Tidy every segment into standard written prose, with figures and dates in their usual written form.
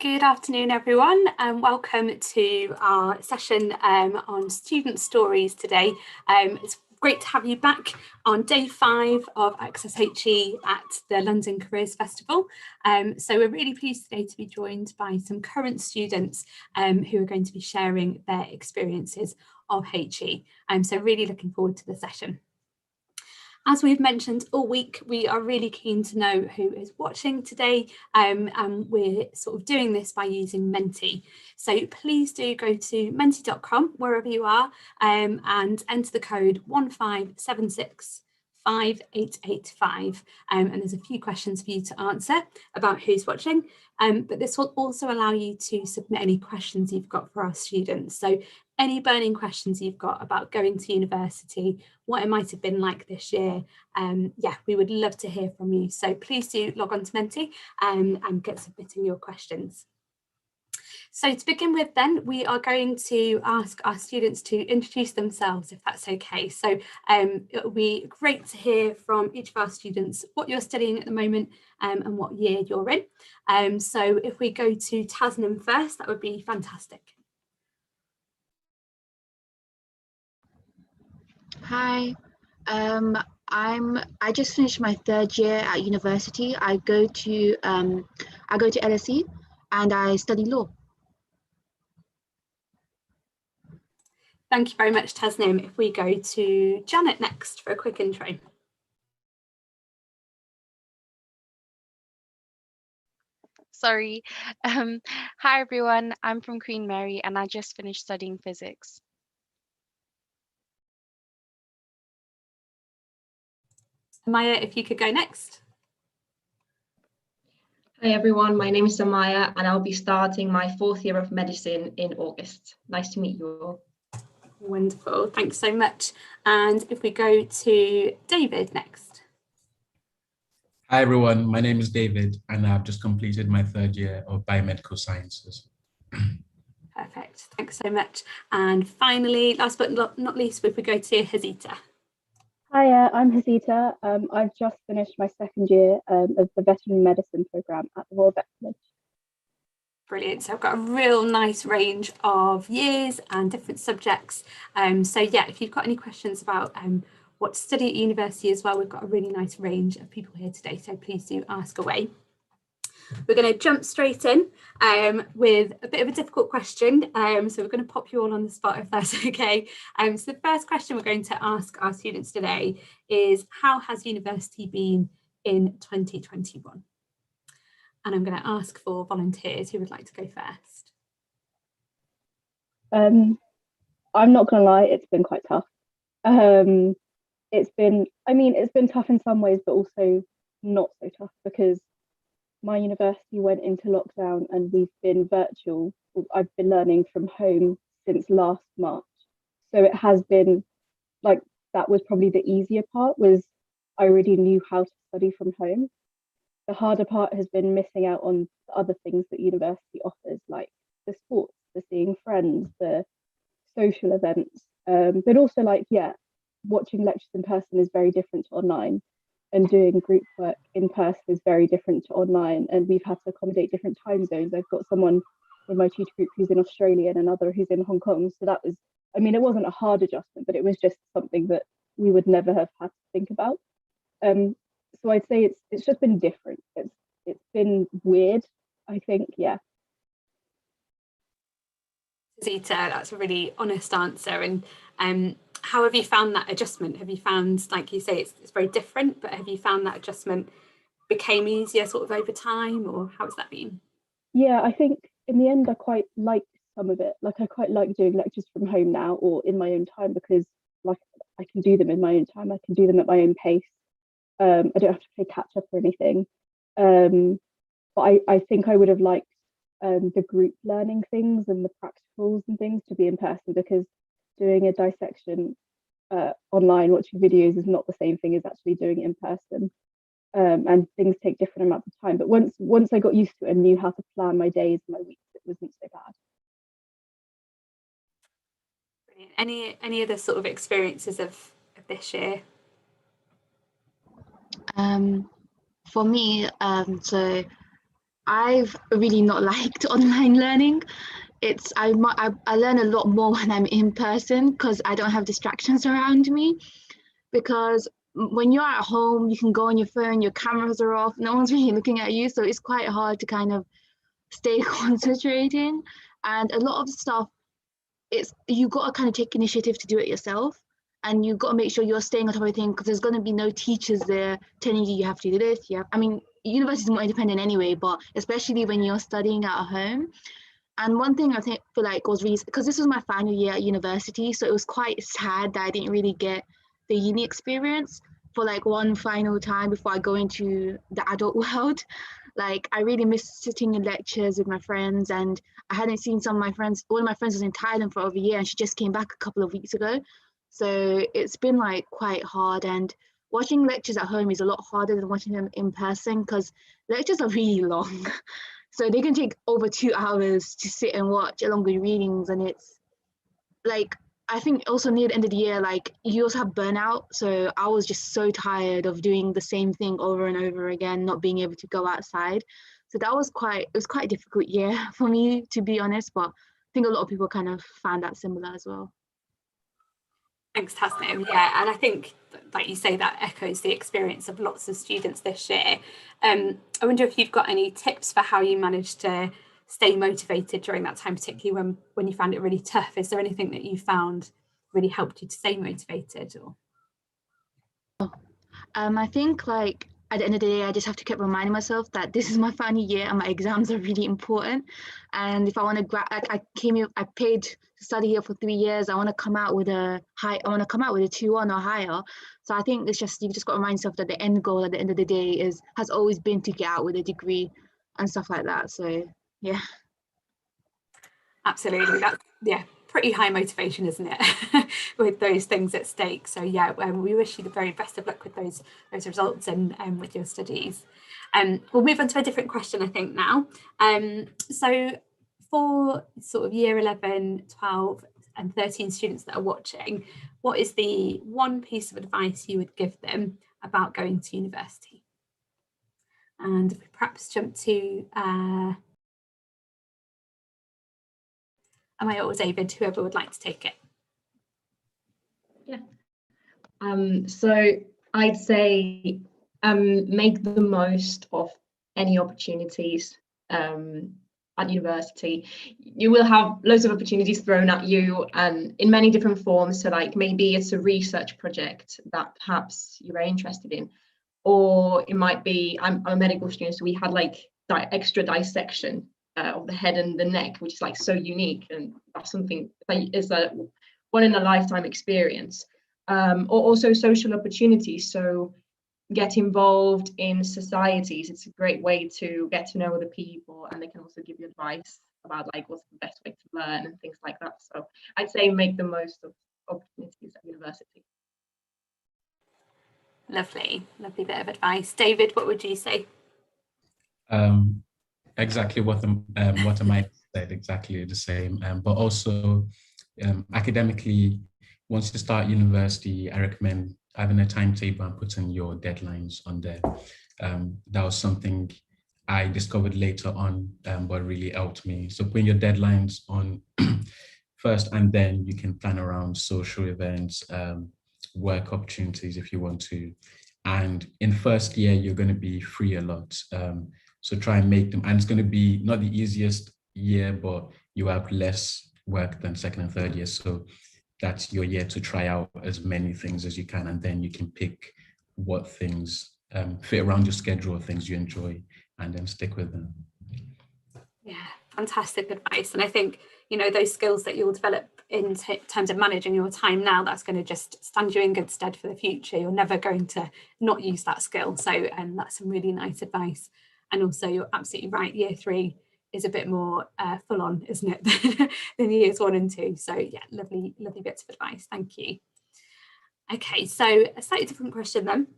Good afternoon, everyone, and welcome to our session on student stories today. It's great to have you back on day 5 of AccessHE at the London Careers Festival. So we're really pleased today to be joined by some current students who are going to be sharing their experiences of HE. So really looking forward to the session. As we've mentioned all week, we are really keen to know who is watching today, and we're sort of doing this by using Menti. So please do go to menti.com wherever you are and enter the code 15765885, and there's a few questions for you to answer about who's watching, but this will also allow you to submit any questions you've got for our students. So any burning questions you've got about going to university, what it might have been like this year, yeah, we would love to hear from you. So please do log on to Menti and get submitting your questions. So to begin with then, we are going to ask our students to introduce themselves, if that's okay. So it will be great to hear from each of our students what you're studying at the moment and what year you're in. So if we go to Tasnim first, that would be fantastic. Hi, I just finished my 3rd year at university. I go to LCF and I study law. Thank you very much, Tasnim. If we go to Janet next for a quick intro. Sorry. Hi everyone, I'm from Queen Mary and I just finished studying physics. Maya, if you could go next. Hi everyone, my name is Samaya and I'll be starting my 4th year of medicine in August. Nice to meet you all. Wonderful, thanks so much. And if we go to David next. Hi everyone, my name is David and I've just completed my 3rd year of biomedical sciences. Perfect, thanks so much. And finally, last but not least, if we go to Hazita. Hi, I'm Hazita. I've just finished my 2nd year of the veterinary medicine programme at the Royal Vet College. Brilliant, so I've got a real nice range of years and different subjects. So yeah, if you've got any questions about what to study at university as well, we've got a really nice range of people here today, so please do ask away. We're going to jump straight in with a bit of a difficult question. So we're going to pop you all on the spot if that's okay. So the first question we're going to ask our students today is, how has university been in 2021? And I'm going to ask for volunteers who would like to go first. I'm not going to lie, it's been quite tough. It's been tough in some ways, but also not so tough because my university went into lockdown and we've been virtual. I've been learning from home since last March. So it has been like, that was probably the easier part, was I already knew how to study from home. The harder part has been missing out on the other things that university offers, like the sports, the seeing friends, the social events. But also like, yeah, watching lectures in person is very different to online. And doing group work in person is very different to online, and we've had to accommodate different time zones. I've got someone in my tutor group who's in Australia and another who's in Hong Kong. So that was, I mean, it wasn't a hard adjustment, but it was just something that we would never have had to think about. So I'd say it's just been different. It's been weird, I think, yeah. Zita, that's a really honest answer. And how have you found that adjustment? Have you found, like you say, it's very different, but have you found that adjustment became easier sort of over time, or how's that been? Yeah, I think in the end I quite liked some of it. Like I quite like doing lectures from home now or in my own time, because like I can do them in my own time. I can do them at my own pace. I don't have to play catch up or anything. But I think I would have liked the group learning things and the practicals and things to be in person, because doing a dissection online, watching videos, is not the same thing as actually doing it in person. And things take different amounts of time. But once I got used to it and knew how to plan my days and my weeks, it wasn't so bad. Brilliant. Any other sort of experiences of this year? For me, so I've really not liked online learning. I learn a lot more when I'm in person because I don't have distractions around me. Because when you're at home, you can go on your phone, your cameras are off, no one's really looking at you, so it's quite hard to kind of stay concentrating. And a lot of stuff, you got to kind of take initiative to do it yourself, and you got to make sure you're staying on top of everything because there's going to be no teachers there telling you have to do this. I mean, university is more independent anyway, but especially when you're studying at home. And one thing I feel like was really, because this was my final year at university, so it was quite sad that I didn't really get the uni experience for like one final time before I go into the adult world. Like I really missed sitting in lectures with my friends, and I hadn't seen some of my friends. One of my friends was in Thailand for over a year, and she just came back a couple of weeks ago. So it's been like quite hard, and watching lectures at home is a lot harder than watching them in person because lectures are really long. So they can take over 2 hours to sit and watch along with readings, and it's like, I think also near the end of the year, like you also have burnout. So I was just so tired of doing the same thing over and over again, not being able to go outside. So it was quite a difficult year for me, to be honest, but I think a lot of people kind of found that similar as well. Thanks, Tasnim. Yeah, and I think, like you say, that echoes the experience of lots of students this year. I wonder if you've got any tips for how you managed to stay motivated during that time, particularly when you found it really tough. Is there anything that you found really helped you to stay motivated? Or I think like at the end of the day, I just have to keep reminding myself that this is my final year and my exams are really important. And if I want to I came here, I paid to study here for 3 years. I want to come out with a 2-1 or higher. So I think you just got to remind yourself that the end goal at the end of the day has always been to get out with a degree and stuff like that. So yeah. Absolutely, that's pretty high motivation, isn't it? With those things at stake. So yeah, we wish you the very best of luck with those results and with your studies. We'll move on to a different question, I think, now. So for sort of year 11, 12 and 13 students that are watching, what is the one piece of advice you would give them about going to university? And if we perhaps jump to Amaya or David, whoever would like to take it. Yeah. So I'd say make the most of any opportunities at university. You will have loads of opportunities thrown at you and in many different forms. So like maybe it's a research project that perhaps you're very interested in, or it might be, I'm a medical student, so we had like extra dissection of the head and the neck, which is like so unique, and that's something that is a one in a lifetime experience. Or also social opportunities, so get involved in societies. It's a great way to get to know other people, and they can also give you advice about like what's the best way to learn and things like that. So I'd say make the most of opportunities at university. Lovely bit of advice. David, what would you say? Exactly what Amaya said, exactly the same. But also academically, once you start university, I recommend having a timetable and putting your deadlines on there. That was something I discovered later on, but really helped me. So putting your deadlines on first, and then you can plan around social events, work opportunities if you want to. And in first year, you're going to be free a lot. So try and make them, and it's going to be not the easiest year, but you have less work than second and third year. So that's your year to try out as many things as you can, and then you can pick what things fit around your schedule, things you enjoy, and then stick with them. Yeah, fantastic advice. And I think, you know, those skills that you'll develop in terms of managing your time now, that's going to just stand you in good stead for the future. You're never going to not use that skill. So that's some really nice advice. And also, you're absolutely right, year 3 is a bit more full on, isn't it, than years 1 and 2. So yeah, lovely bits of advice. Thank you. Okay, so a slightly different question then.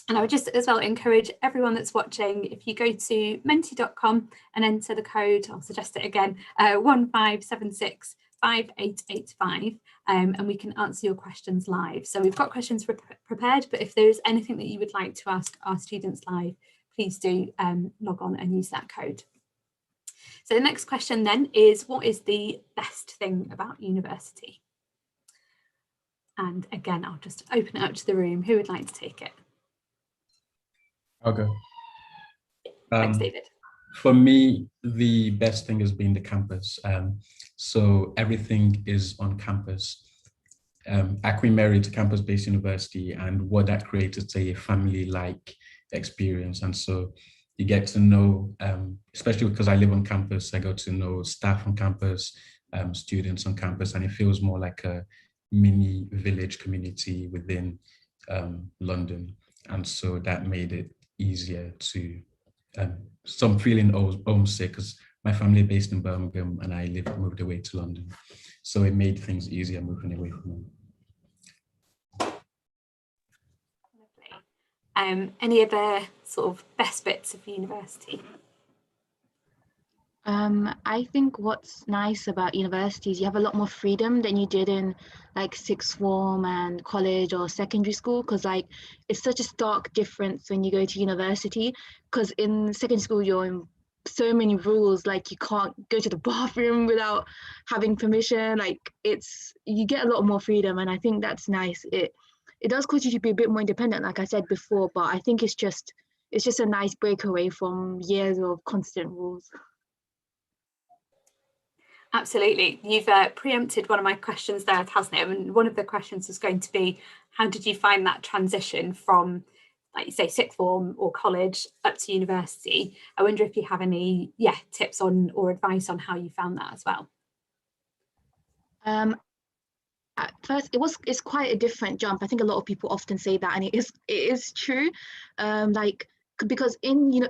And I would just as well encourage everyone that's watching, if you go to menti.com and enter the code, I'll suggest it again, 15765885, and we can answer your questions live. So we've got questions prepared, but if there is anything that you would like to ask our students live, please do log on and use that code. So the next question then is, what is the best thing about university? And again, I'll just open it up to the room. Who would like to take it? I'll go. Thanks, David. For me, the best thing has been the campus. So everything is on campus. At Queen Mary, it's a campus-based university, and what that creates is a family-like experience. And so you get to know, especially because I live on campus, I got to know staff on campus, students on campus, and it feels more like a mini village community within London. And so that made it easier to, so I'm feeling homesick because my family is based in Birmingham and I moved away to London. So it made things easier moving away from them. Any other sort of best bits of university? I think what's nice about university is you have a lot more freedom than you did in like sixth form and college or secondary school, because like it's such a stark difference when you go to university, because in secondary school you're in so many rules, like you can't go to the bathroom without having permission. Like you get a lot more freedom, and I think that's nice. It does cause you to be a bit more independent, like I said before, but I think it's just a nice breakaway from years of constant rules. Absolutely. You've preempted one of my questions there, hasn't it? And one of the questions was going to be, how did you find that transition from, like you say, sixth form or college up to university? I wonder if you have any tips on or advice on how you found that as well. At first, it's quite a different jump. I think a lot of people often say that, and it is true. Because in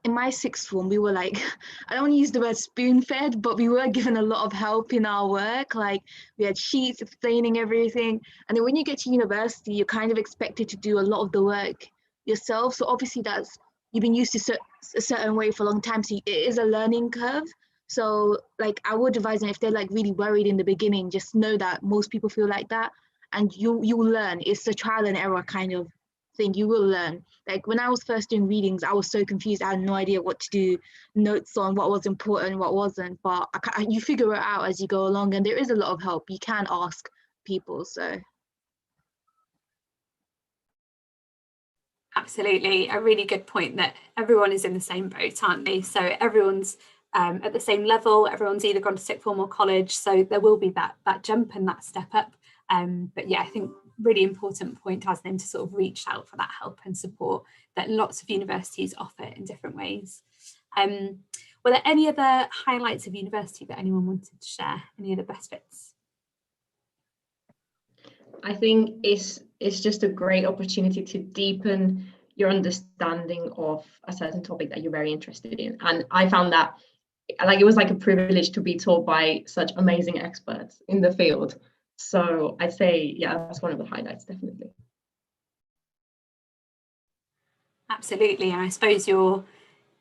my sixth form, we were like, I don't want to use the word spoon fed, but we were given a lot of help in our work. Like we had sheets explaining everything, and then when you get to university, you're kind of expected to do a lot of the work yourself. So obviously you've been used to a certain way for a long time, so it is a learning curve. So like I would advise them, if they're like really worried in the beginning, just know that most people feel like that, and you will learn. It's a trial and error kind of thing. You will learn. Like when I was first doing readings, I was so confused. I had no idea what to do, notes on what was important, what wasn't. But you figure it out as you go along, and there is a lot of help. You can ask people. So absolutely, a really good point, that everyone is in the same boat, aren't they? So everyone's at the same level. Everyone's either gone to sixth form or college, so there will be that jump and that step up. But yeah, I think really important point, Tasnim, to sort of reach out for that help and support that lots of universities offer in different ways. Were there any other highlights of university that anyone wanted to share? Any other best bits? I think it's just a great opportunity to deepen your understanding of a certain topic that you're very interested in. And I found that it was like a privilege to be taught by such amazing experts in the field. So I'd say, that's one of the highlights, definitely. Absolutely. And I suppose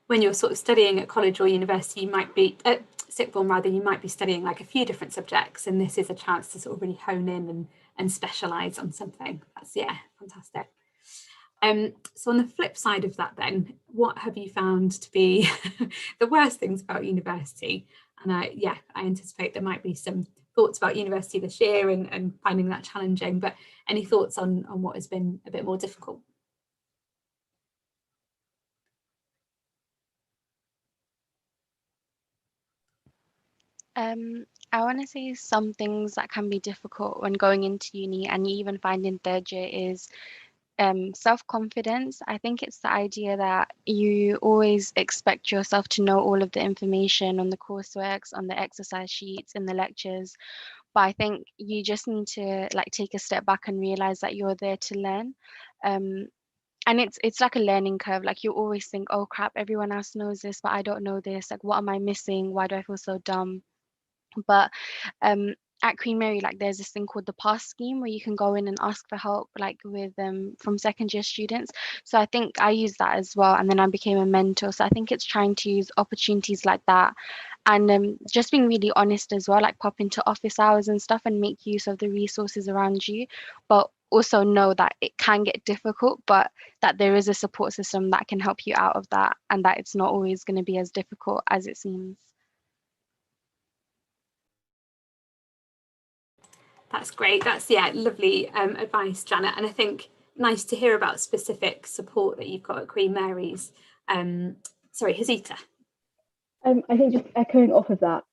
when you're sort of studying at college or university, you might be at sixth form rather, you might be studying like a few different subjects, and this is a chance to sort of really hone in and specialize on something. That's fantastic. So on the flip side of that then, what have you found to be the worst things about university? And I anticipate there might be some thoughts about university this year and finding that challenging, but any thoughts on what has been a bit more difficult? I want to say some things that can be difficult when going into uni, and you even find in third year, is self-confidence. I think it's the idea that you always expect yourself to know all of the information on the courseworks, on the exercise sheets, in the lectures. But I think you just need to like take a step back and realize that you're there to learn. And it's like a learning curve. Like you always think, oh crap, everyone else knows this, but I don't know this. Like, what am I missing? Why do I feel so dumb? But at Queen Mary, like there's this thing called the pass scheme where you can go in and ask for help, like with from second year students. So I think I used that as well, and then I became a mentor. So I think it's trying to use opportunities like that, and just being really honest as well, like pop into office hours and stuff and make use of the resources around you, but also know that it can get difficult, but that there is a support system that can help you out of that, and that it's not always going to be as difficult as it seems. That's great. That's, yeah, lovely advice, Janet. And I think nice to hear about specific support that you've got at Queen Mary's. Sorry, Hazita. I think just echoing off of that,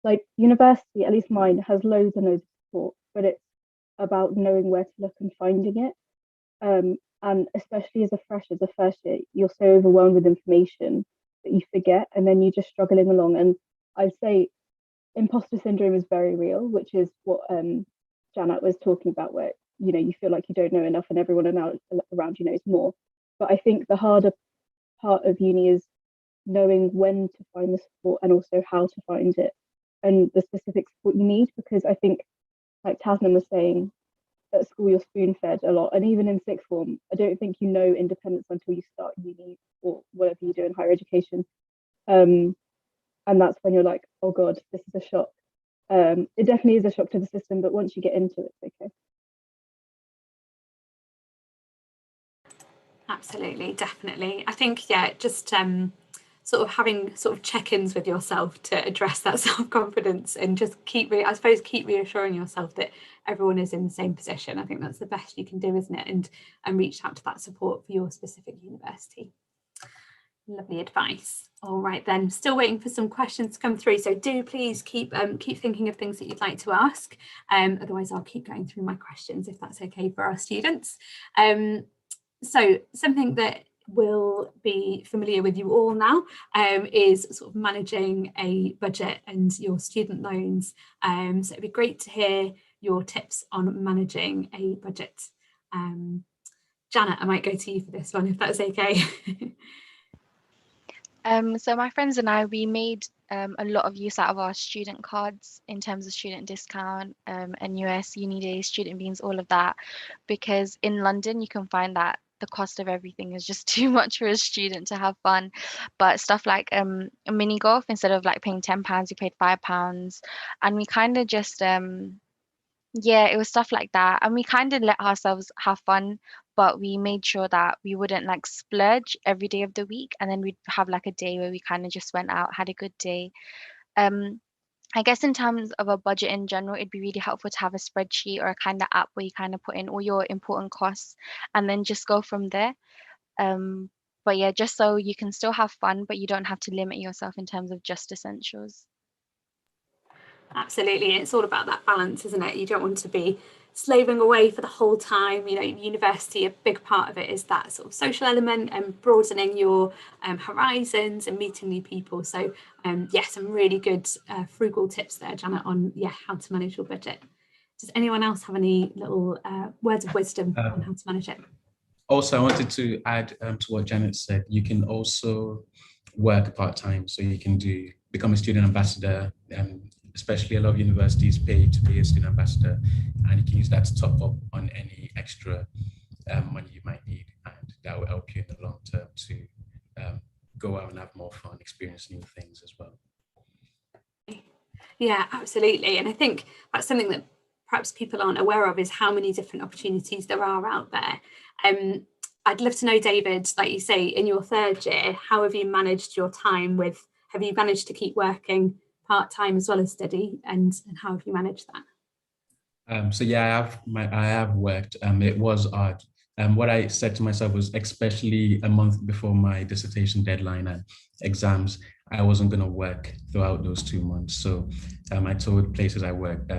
like university, at least mine, has loads and loads of support, but it's about knowing where to look and finding it. And especially as a first year, you're so overwhelmed with information that you forget, and then you're just struggling along. And I'd say imposter syndrome is very real, which is what Janet was talking about, where you feel like you don't know enough and everyone around you knows more. But I think the harder part of uni is knowing when to find the support and also how to find it and the specific support you need, because I think, like Tasnim was saying, at school you're spoon fed a lot, and even in sixth form I don't think you know independence until you start uni or whatever you do in higher education, and that's when you're like, oh god, this is a shock. It definitely is a shock to the system, but once you get into it, it's okay. Absolutely, definitely. I think, yeah, just sort of having sort of check-ins with yourself to address that self-confidence, and just keep reassuring yourself that everyone is in the same position. I think that's the best you can do, isn't it? And reach out to that support for your specific university. Lovely advice. All right then, still waiting for some questions to come through, so do please keep thinking of things that you'd like to ask. Otherwise I'll keep going through my questions, if that's okay for our students. So something that will be familiar with you all now is sort of managing a budget and your student loans. So it'd be great to hear your tips on managing a budget. Janet, I might go to you for this one, if that's okay. So my friends and I, we made a lot of use out of our student cards in terms of student discount, NUS, uni days, student beans, all of that, because in London you can find that the cost of everything is just too much for a student to have fun. But stuff like a mini golf, instead of like paying £10, you paid £5, and we kind of just yeah, it was stuff like that. And we kind of let ourselves have fun, but we made sure that we wouldn't like splurge every day of the week. And then we'd have like a day where we kind of just went out, had a good day. I guess in terms of a budget in general, it'd be really helpful to have a spreadsheet or a kind of app where you kind of put in all your important costs and then just go from there. But yeah, just so you can still have fun, but you don't have to limit yourself in terms of just essentials. Absolutely, it's all about that balance, isn't it? You don't want to be slaving away for the whole time. University, a big part of it is that sort of social element and broadening your horizons and meeting new people. So yeah, some really good frugal tips there, Janet, on how to manage your budget. Does anyone else have any little words of wisdom on how to manage it? Also, I wanted to add to what Janet said. You can also work part-time, so you can become a student ambassador. Especially a lot of universities pay to be a student ambassador, and you can use that to top up on any extra money you might need, and that will help you in the long term to go out and have more fun, experience new things as well. Yeah, absolutely. And I think that's something that perhaps people aren't aware of, is how many different opportunities there are out there. I'd love to know, David, like you say, in your third year, how have you managed your time have you managed to keep working part-time as well as study, and how have you managed that? So yeah, I have worked. It was hard. What I said to myself was, especially a month before my dissertation deadline and exams, I wasn't going to work throughout those 2 months. So I told places I worked,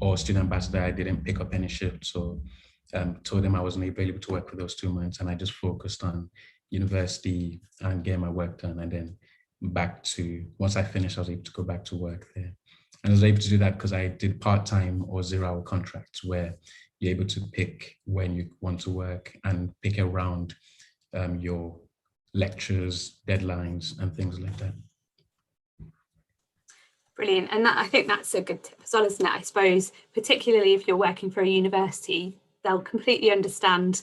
or student ambassador, I didn't pick up any shifts, so told them I wasn't available to work for those 2 months, and I just focused on university and getting my work done, and then once I finished, I was able to go back to work there. And I was able to do that because I did part-time or 0-hour contracts, where you're able to pick when you want to work and pick around your lectures, deadlines, and things like that. Brilliant. And I think that's a good tip as well, isn't it? I suppose, particularly if you're working for a university, they'll completely understand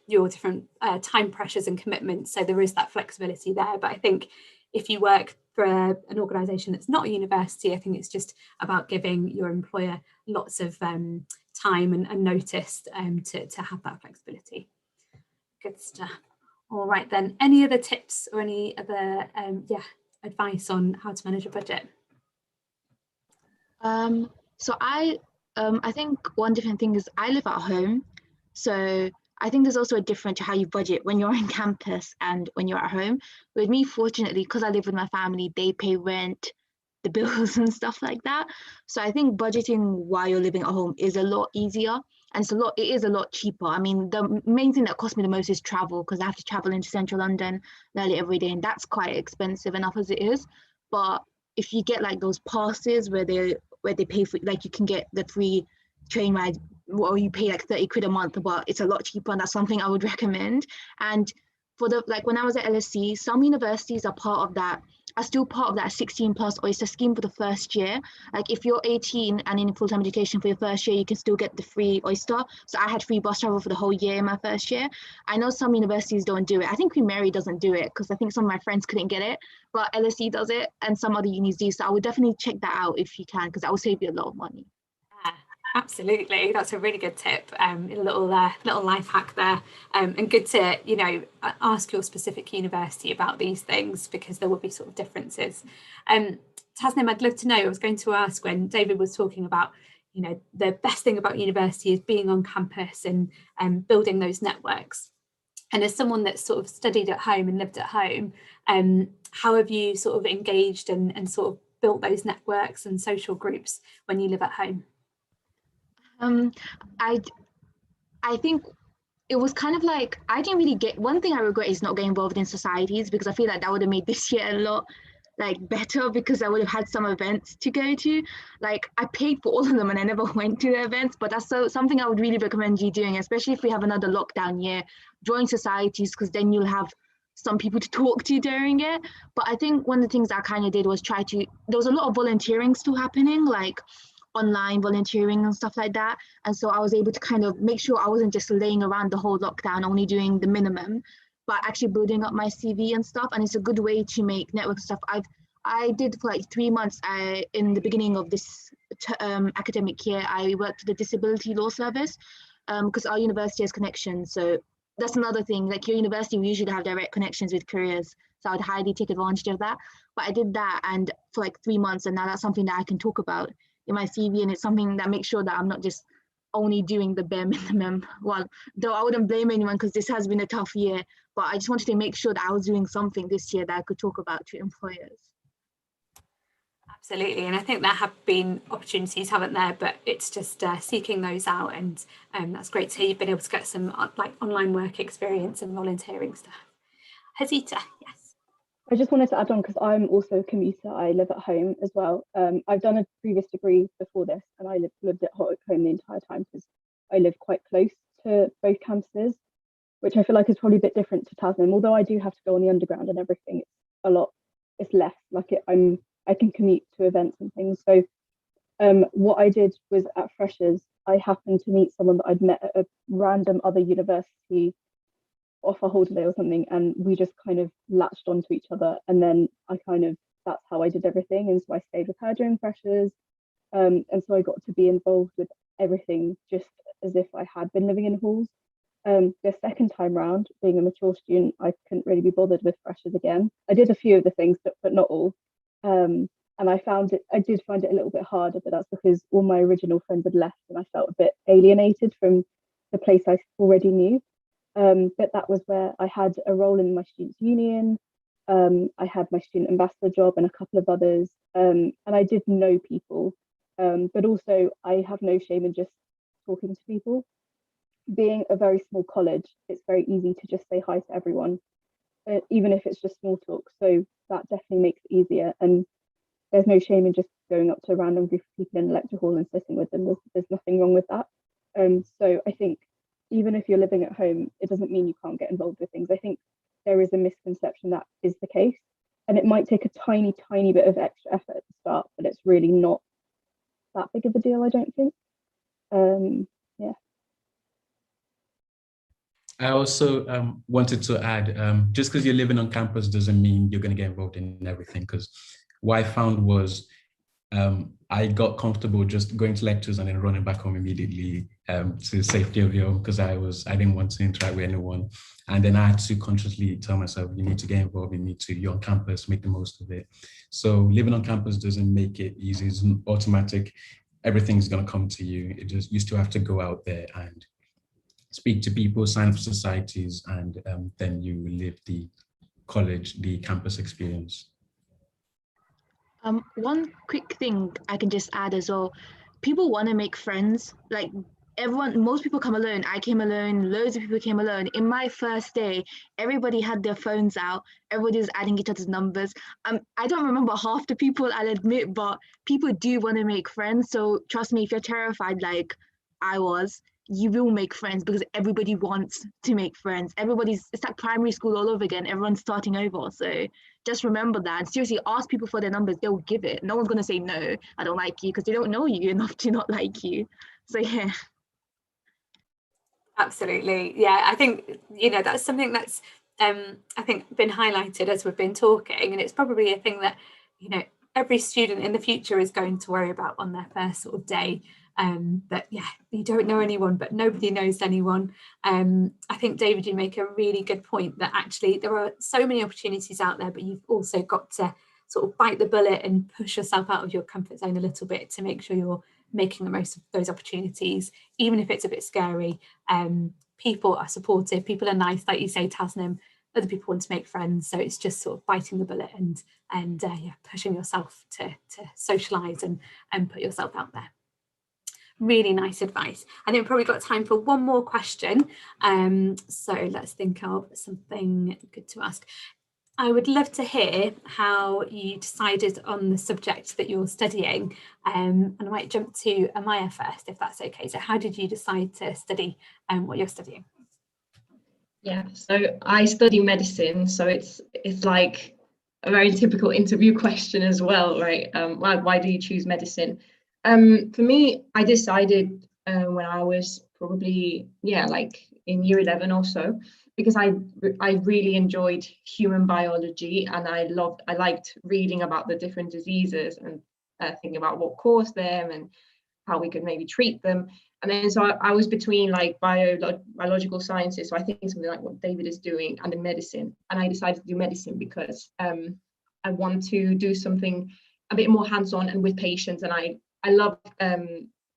your different time pressures and commitments. So there is that flexibility there. But I think if you work for an organisation that's not a university, I think it's just about giving your employer lots of time and notice to have that flexibility. Good stuff. All right then, any other tips or any other advice on how to manage a budget? So I I think one different thing is I live at home, so I think there's also a difference to how you budget when you're on campus and when you're at home. With me, fortunately, because I live with my family, they pay rent, the bills and stuff like that. So I think budgeting while you're living at home is a lot easier, and it is a lot cheaper. I mean, the main thing that costs me the most is travel, because I have to travel into central London nearly every day, and that's quite expensive enough as it is. But if you get like those passes where they pay for, like, you can get the free train ride, or you pay like 30 quid a month, but it's a lot cheaper, and that's something I would recommend. And for the, like, when I was at LSE, some universities are still part of that 16 plus oyster scheme for the first year. Like, if you're 18 and in full-time education for your first year, you can still get the free oyster. So I had free bus travel for the whole year in my first year. I know some universities don't do it. I think Queen Mary doesn't do it because I think some of my friends couldn't get it, but LSE does it and some other unis do. So I would definitely check that out if you can, because that will save you a lot of money. Yeah, absolutely, that's a really good tip. A little life hack there, and good to, you know, ask your specific university about these things, because there will be sort of differences. Tasnim, I'd love to know, I was going to ask, when David was talking about, you know, the best thing about university is being on campus and building those networks. And as someone that's sort of studied at home and lived at home, how have you sort of engaged and sort of built those networks and social groups when you live at home? I think it was kind of like, I didn't really get, one thing I regret is not getting involved in societies, because I feel like that would have made this year a lot like better, because I would have had some events to go to. Like, I paid for all of them and I never went to the events, but that's something I would really recommend you doing, especially if we have another lockdown year. Join societies, because then you'll have some people to talk to during it. But I think one of the things I kind of did was there was a lot of volunteering still happening, like online volunteering and stuff like that. And so I was able to kind of make sure I wasn't just laying around the whole lockdown, only doing the minimum, but actually building up my CV and stuff. And it's a good way to make network stuff. I did for like 3 months in the beginning of this academic year. I worked for the Disability Law Service, because our university has connections. So that's another thing, like your university, we usually have direct connections with careers. So I would highly take advantage of that. But I did that and for like 3 months, and now that's something that I can talk about in my CV, and it's something that makes sure that I'm not just only doing the bare minimum. Well, though I wouldn't blame anyone, because this has been a tough year, but I just wanted to make sure that I was doing something this year that I could talk about to employers. Absolutely, and I think there have been opportunities, haven't there? But it's just seeking those out, and that's great to hear you've been able to get some like online work experience and volunteering stuff. Hazita, yes. I just wanted to add on, because I'm also a commuter. I live at home as well. I've done a previous degree before this, and I lived at home the entire time, because I live quite close to both campuses, which I feel like is probably a bit different to Tasman. Although I do have to go on the underground and everything, it's less like it. I can commute to events and things. So what I did was, at Freshers, I happened to meet someone that I'd met at a random other university off a holiday or something, and we just kind of latched onto each other, and then that's how I did everything. And so I stayed with her during Freshers, and so I got to be involved with everything just as if I had been living in halls. The second time round, being a mature student, I couldn't really be bothered with Freshers again. I did a few of the things, but not all. And I did find it a little bit harder, but that's because all my original friends had left, and I felt a bit alienated from the place I already knew. But that was where I had a role in my students' union. I had my student ambassador job and a couple of others, and I did know people. But also, I have no shame in just talking to people. Being a very small college, it's very easy to just say hi to everyone, even if it's just small talk. So that definitely makes it easier. And there's no shame in just going up to a random group of people in a lecture hall and sitting with them. There's nothing wrong with that. So I think even if you're living at home, it doesn't mean you can't get involved with things. I think there is a misconception that is the case, and it might take a tiny, tiny bit of extra effort to start, but it's really not that big of a deal, I don't think. Yeah. I also wanted to add, just because you're living on campus doesn't mean you're going to get involved in everything, because what I found was I got comfortable just going to lectures and then running back home immediately to the safety of your home, because I didn't want to interact with anyone. And then I had to consciously tell myself, you need to get involved, you're on campus, make the most of it. So living on campus doesn't make it easy, it's automatic. everything's going to come to you. You still have to go out there and speak to people, sign up for societies, and then you live the campus experience. One quick thing I can just add as well, people want to make friends. Like most people come alone. I came alone, loads of people came alone. In my first day, everybody had their phones out, everybody was adding each other's numbers. I don't remember half the people, I'll admit, but people do want to make friends. So trust me, if you're terrified like I was, you will make friends because everybody wants to make friends. It's like primary school all over again. Everyone's starting over. So just remember that. And seriously, ask people for their numbers. They'll give it. No one's going to say, no, I don't like you, because they don't know you enough to not like you. So yeah. Absolutely. Yeah, I think, that's something that's, I think, been highlighted as we've been talking. And it's probably a thing that, every student in the future is going to worry about on their first sort of day. But yeah, you don't know anyone, but nobody knows anyone. I think, David, you make a really good point that actually there are so many opportunities out there, but you've also got to sort of bite the bullet and push yourself out of your comfort zone a little bit to make sure you're making the most of those opportunities, even if it's a bit scary. People are supportive, people are nice, like you say, Tasnim. Other people want to make friends, so it's just sort of biting the bullet and pushing yourself to socialise and put yourself out there. Really nice advice. I think we've probably got time for one more question. So let's think of something good to ask. I would love to hear how you decided on the subject that you're studying. And I might jump to Amaya first, if that's okay. So how did you decide to study what you're studying? Yeah, so I study medicine, so it's like a very typical interview question as well, right? Why do you choose medicine? For me, I decided when I was probably, like in year 11 or so, because I really enjoyed human biology, and I liked reading about the different diseases and thinking about what caused them and how we could maybe treat them. And then so I was between like biological sciences, so I think something like what David is doing, and then medicine. And I decided to do medicine because I want to do something a bit more hands-on and with patients, and I love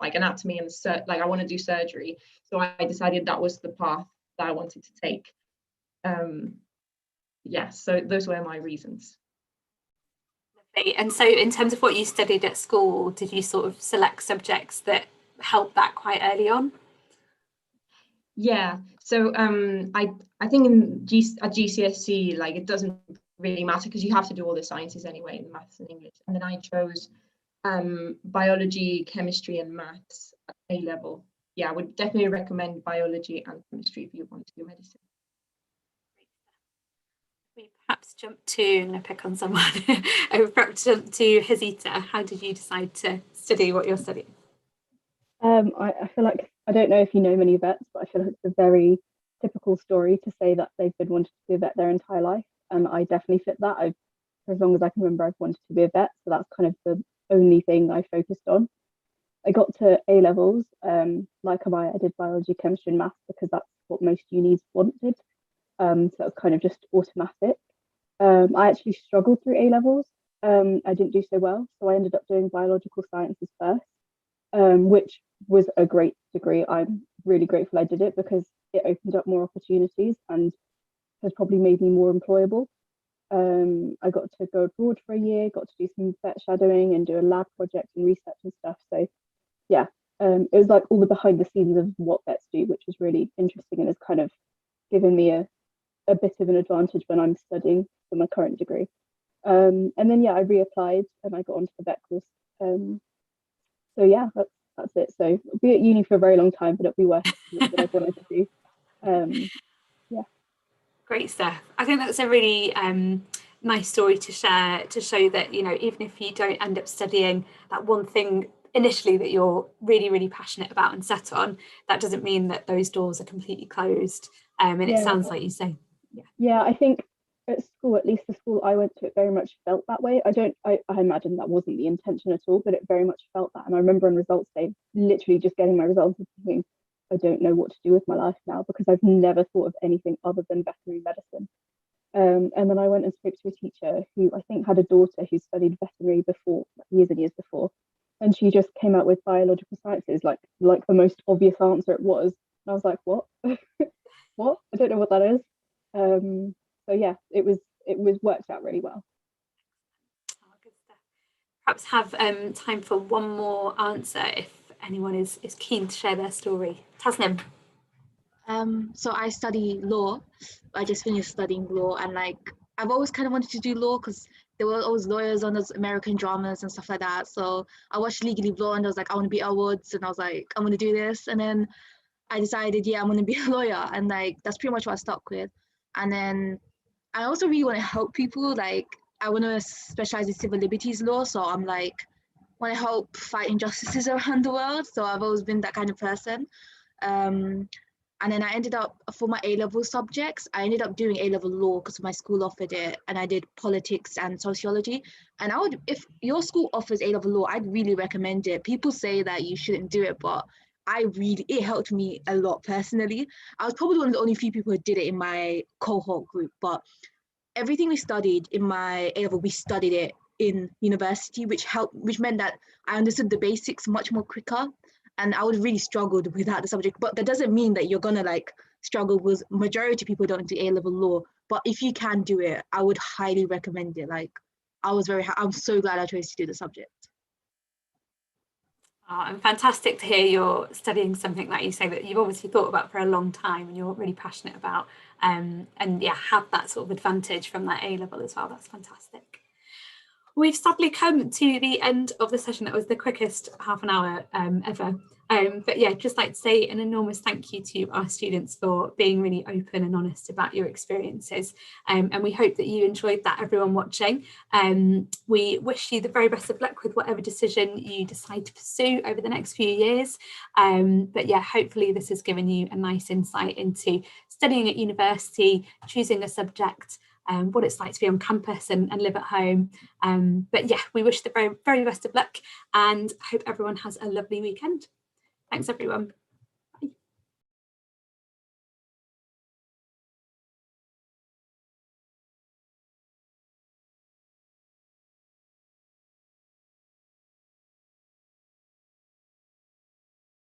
like anatomy and like I want to do surgery. So I decided that was the path that I wanted to take. So those were my reasons. And so in terms of what you studied at school, did you sort of select subjects that helped that quite early on? Yeah, so I think at GCSE, like, it doesn't really matter because you have to do all the sciences anyway, in maths and English. And then I chose biology, chemistry and maths at A level. Yeah, I would definitely recommend biology and chemistry if you want to do medicine. We perhaps jump to, I'm going to pick on someone, perhaps jump to Hazita. How did you decide to study what you're studying? I feel like, I don't know if you know many vets, but I feel like it's a very typical story to say that they've been wanting to be a vet their entire life. And I definitely fit that. For as long as I can remember, I've wanted to be a vet. So that's kind of the only thing I focused on. I got to A levels, like I did biology, chemistry and maths because that's what most unis wanted. So it was kind of just automatic. I actually struggled through A levels. I didn't do so well. So I ended up doing biological sciences first, which was a great degree. I'm really grateful I did it because it opened up more opportunities and has probably made me more employable. I got to go abroad for a year, got to do some vet shadowing and do a lab project and research and stuff. So yeah, it was like all the behind the scenes of what vets do, which was really interesting and has kind of given me a bit of an advantage when I'm studying for my current degree. And then I reapplied and I got onto the vet course. So yeah, that's it. So I'll be at uni for a very long time, but it'll be worth it that I've wanted to do. Yeah. Great stuff. I think that's a really nice story to share, to show that, even if you don't end up studying that one thing initially that you're really, really passionate about and set on, that doesn't mean that those doors are completely closed. And it sounds like you say. Yeah, I think at school, at least the school I went to, it very much felt that way. I imagine that wasn't the intention at all, but it very much felt that. And I remember on results day, literally just getting my results and thinking, I don't know what to do with my life now because I've never thought of anything other than veterinary medicine. And then I went and spoke to a teacher who I think had a daughter who studied veterinary before, years and years before. and she just came out with biological sciences, like the most obvious answer it was. And I was like, what? What? I don't know what that is. So yeah, it was worked out really well. Oh, good stuff. Perhaps have time for one more answer if anyone is keen to share their story. Tasnim. So I study law. I just finished studying law, and like I've always kind of wanted to do law because there were always lawyers on those American dramas and stuff like that. So I watched Legally Blonde. I was like, I want to be Elwoods, and I was like, I'm gonna do this. And then I decided, yeah, I'm gonna be a lawyer, and like that's pretty much what I stuck with. And then I also really want to help people. Like I want to specialize in civil liberties law, so I'm like want to help fight injustices around the world. So I've always been that kind of person. And then I ended up, for my A-level subjects, I ended up doing A-level law because my school offered it, and I did politics and sociology. And I would, if your school offers A-level law, I'd really recommend it. People say that you shouldn't do it, but it helped me a lot personally. I was probably one of the only few people who did it in my cohort group, but everything we studied in my A-level, we studied it in university, which meant that I understood the basics much more quicker. And I would have really struggled without the subject, but that doesn't mean that you're gonna like struggle with. Majority of people don't do A-level law, but if you can do it, I would highly recommend it. Like I'm so glad I chose to do the subject. Oh, and fantastic to hear you're studying something that you say that you've obviously thought about for a long time and you're really passionate about, and yeah, have that sort of advantage from that A-level as well. That's fantastic. We've sadly come to the end of the session. That was the quickest half an hour ever. But yeah, just like to say an enormous thank you to our students for being really open and honest about your experiences. And we hope that you enjoyed that, everyone watching. We wish you the very best of luck with whatever decision you decide to pursue over the next few years. But yeah, hopefully this has given you a nice insight into studying at university, choosing a subject, what it's like to be on campus and live at home. But yeah, we wish the very, very best of luck and hope everyone has a lovely weekend. Thanks, everyone.